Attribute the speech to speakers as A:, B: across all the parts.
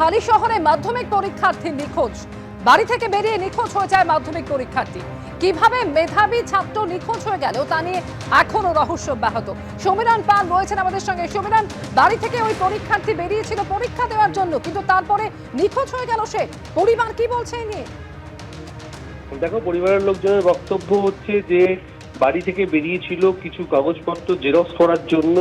A: হালি শহরে মাধ্যমিক পরীক্ষার্থী নিখোঁজ। বাড়ি থেকে বেরিয়ে নিখোঁজ হয়ে যায় মাধ্যমিক পরীক্ষার্থী। কিভাবে মেধাবী ছাত্র নিখোঁজ হয়ে গেল তা নিয়ে এখনো রহস্য অব্যাহত। সমীরণ পাল রয়েছেন আমাদের সঙ্গে। সমীরণ, বাড়ি থেকে ওই পরীক্ষার্থী বেরিয়েছিল পরীক্ষা দেওয়ার জন্য, কিন্তু তারপরে নিখোঁজ হয়ে গেল সে। পরিবার কি বলছে এই নিয়ে?
B: দেখো, পরিবারের লোকজনের বক্তব্য হচ্ছে যে বাড়ি থেকে বেরিয়েছিল কিছু কাগজপত্র জেরক্স করার জন্য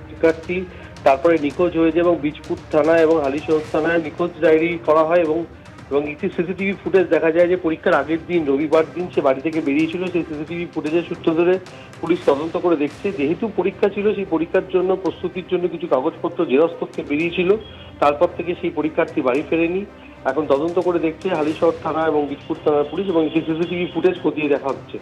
B: শিক্ষার্থী, তারপরে নিখোঁজ হয়ে যায় এবং বীজপুর থানায় এবং হালিশহর থানায় নিখোঁজ ডায়েরি করা হয় এবং একটি সিসিটিভি ফুটেজ দেখা যায় যে পরীক্ষার আগের দিন রবিবার দিন সে বাড়ি থেকে বেরিয়েছিল। সেই সিসিটিভি ফুটেজের সূত্র ধরে পুলিশ তদন্ত করে দেখছে, যেহেতু পরীক্ষা ছিল সেই পরীক্ষার জন্য প্রস্তুতির জন্য কিছু কাগজপত্র জেরক্স করতে বেরিয়েছিল, তারপর থেকে সেই পরীক্ষার্থী বাড়ি ফেরেনি। এখন তদন্ত করে দেখছে হালিশহর থানা এবং বীজপুর থানার পুলিশ এবং সেই সিসিটিভি ফুটেজ খতিয়ে দেখা হচ্ছে।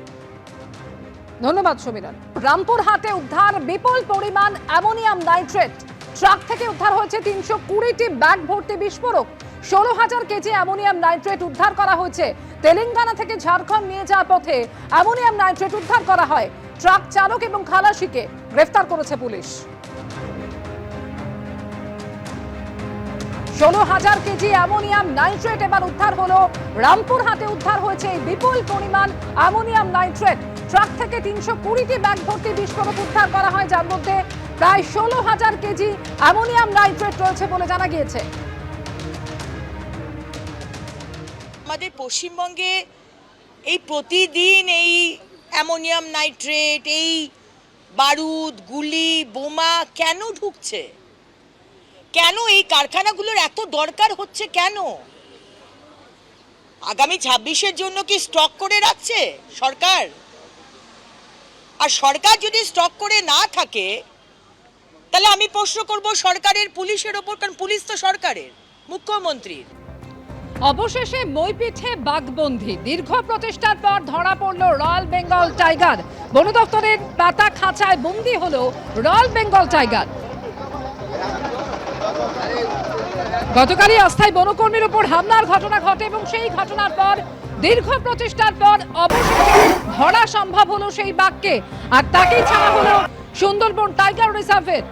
A: ধন্যবাদ সমীরণ। রামপুরহাটে উদ্ধার বিপুল পরিমাণ অ্যামোনিয়াম নাইট্রেট। ট্রাক থেকে উদ্ধার হয়েছে 320টি ব্যাগ ভর্তি বিস্ফোরক। 16,000 কেজি অ্যামোনিয়াম নাইট্রেট উদ্ধার করা হয়েছে। তেলেঙ্গানা থেকে ঝাড়খণ্ড নিয়ে যাওয়ার পথে অ্যামোনিয়াম নাইট্রেট উদ্ধার করা হয়। ট্রাক চালক এবং খালাসিকে গ্রেফতার করেছে পুলিশ। 16,000 কেজি অ্যামোনিয়াম নাইট্রেট এবার উদ্ধার হলো। রামপুরহাটে উদ্ধার হয়েছে এই বিপুল পরিমাণ অ্যামোনিয়াম নাইট্রেট। ট্রাক থেকে 320টি ব্যাগ ভর্তি বিস্ফোরক উদ্ধার করা হয়, যার মধ্যে প্রায় 16,000 কেজি অ্যামোনিয়াম নাইট্রেট রয়েছে বলে জানা গিয়েছে।
C: আমাদের পশ্চিমবঙ্গে এই প্রতিদিন এই অ্যামোনিয়াম নাইট্রেট, এই বারুদ, গুলি, বোমা কেন ঢুকছে? কেন এই কারখানাগুলোর এত দরকার হচ্ছে? কেন আগামী 26-এর জন্য কি স্টক করে রাখছে সরকার? আর সরকার যদি স্টক করে না থাকে তাহলে আমি প্রশ্ন করব সরকারের পুলিশের ওপর, কারণ পুলিশ তো সরকারের, মুখ্যমন্ত্রীর।
A: অবশেষে মইপিঠে বাঘবন্দি। দীর্ঘ প্রচেষ্টার পর ধরা পড়ল রয়্যাল বেঙ্গল টাইগার। বন দপ্তরের পাতা খাঁচায় বন্দি হলো রয়্যাল বেঙ্গল টাইগার। গতকালই অস্থায়ী বনকর্মীর উপর হামলার ঘটনা ঘটে এবং সেই ঘটনার পর দীর্ঘ প্রচেষ্টার পর অবশেষে ধরা সম্ভব হলো সেই বাঘকে, আর তাকেই ছাড়া হলো সুন্দরবন টাইগার রিজার্ভের।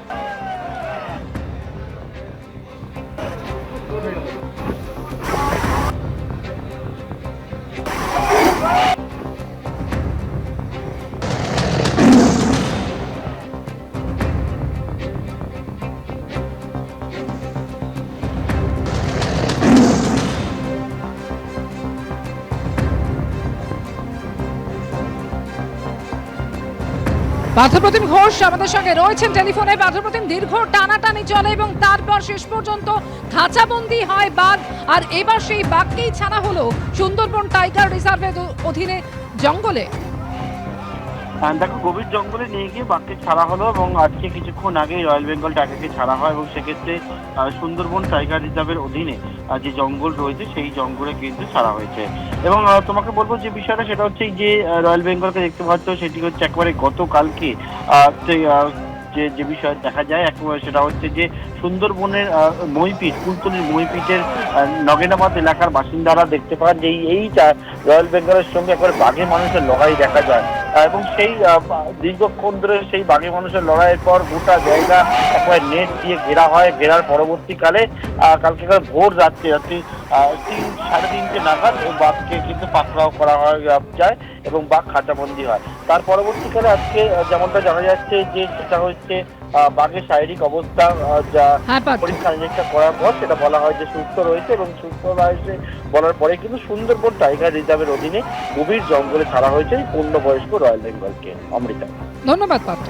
A: পার্থপ্রতিম ঘোষ আমাদের সঙ্গে রয়েছেন টেলিফোনে। পার্থপ্রতিম, দীর্ঘ টানাটানি চলে এবং তারপর শেষ পর্যন্ত খাঁচাবন্দি হয় বাঘ, আর এবার সেই বাঘকেই ছাড়া হলো সুন্দরবন টাইগার রিজার্ভের অধীনে জঙ্গলে।
D: দেখো, গভীর জঙ্গলে নিয়ে গিয়ে বাঘকে ছাড়া হলো এবং আজকে কিছুক্ষণ আগে রয়্যাল বেঙ্গল টাইগারকে ছাড়া হয় এবং সেক্ষেত্রে সুন্দরবন টাইগার রিজার্ভের অধীনে যে জঙ্গল রয়েছে সেই জঙ্গলে কিন্তু ছাড়া হয়েছে। এবং তোমাকে বলবো যে বিষয়টা, সেটা হচ্ছে যে রয়্যাল বেঙ্গলকে দেখতে পাচ্ছ, সেটি হচ্ছে একেবারে গতকালকে যে বিষয় দেখা যায় একেবারে, সেটা হচ্ছে যে সুন্দরবনের মইপিঠ, কুলতলির মইপিঠের নগেনাবাদ এলাকার বাসিন্দারা দেখতে পান যে এই রয়্যাল বেঙ্গলের সঙ্গে একবারে বাঘে মানুষের লড়াই দেখা যায় এবং সেই দীর্ঘক্ষণ ধরে সেই বাঘে মানুষের লড়াইয়ের পর গোটা জায়গা একবারে নেট দিয়ে ঘেরা হয়। ঘেরার পরবর্তীকালে কালকে ভোর রাত্রি 3-3:30 নাগাদ বাঘকে কিন্তু পাকড়াও করা যায় এবং বাঘ খাঁচাবন্দি হয়। তার পরবর্তীকালে আজকে যেমনটা জানা যাচ্ছে যে সেটা হচ্ছে বাঘের শারীরিক অবস্থা যা পরীক্ষা নিরীক্ষা করার পর সেটা বলা হয় যে সুস্থ রয়েছে এবং সুস্থ রয়েছে বলার পরে কিন্তু সুন্দরবন টাইগার রিজার্ভের অধীনে গভীর জঙ্গলে ছাড়া হয়েছে পূর্ণবয়স্ক রয়্যাল বেঙ্গলকে। অমৃতা,
A: ধন্যবাদ পার্থ।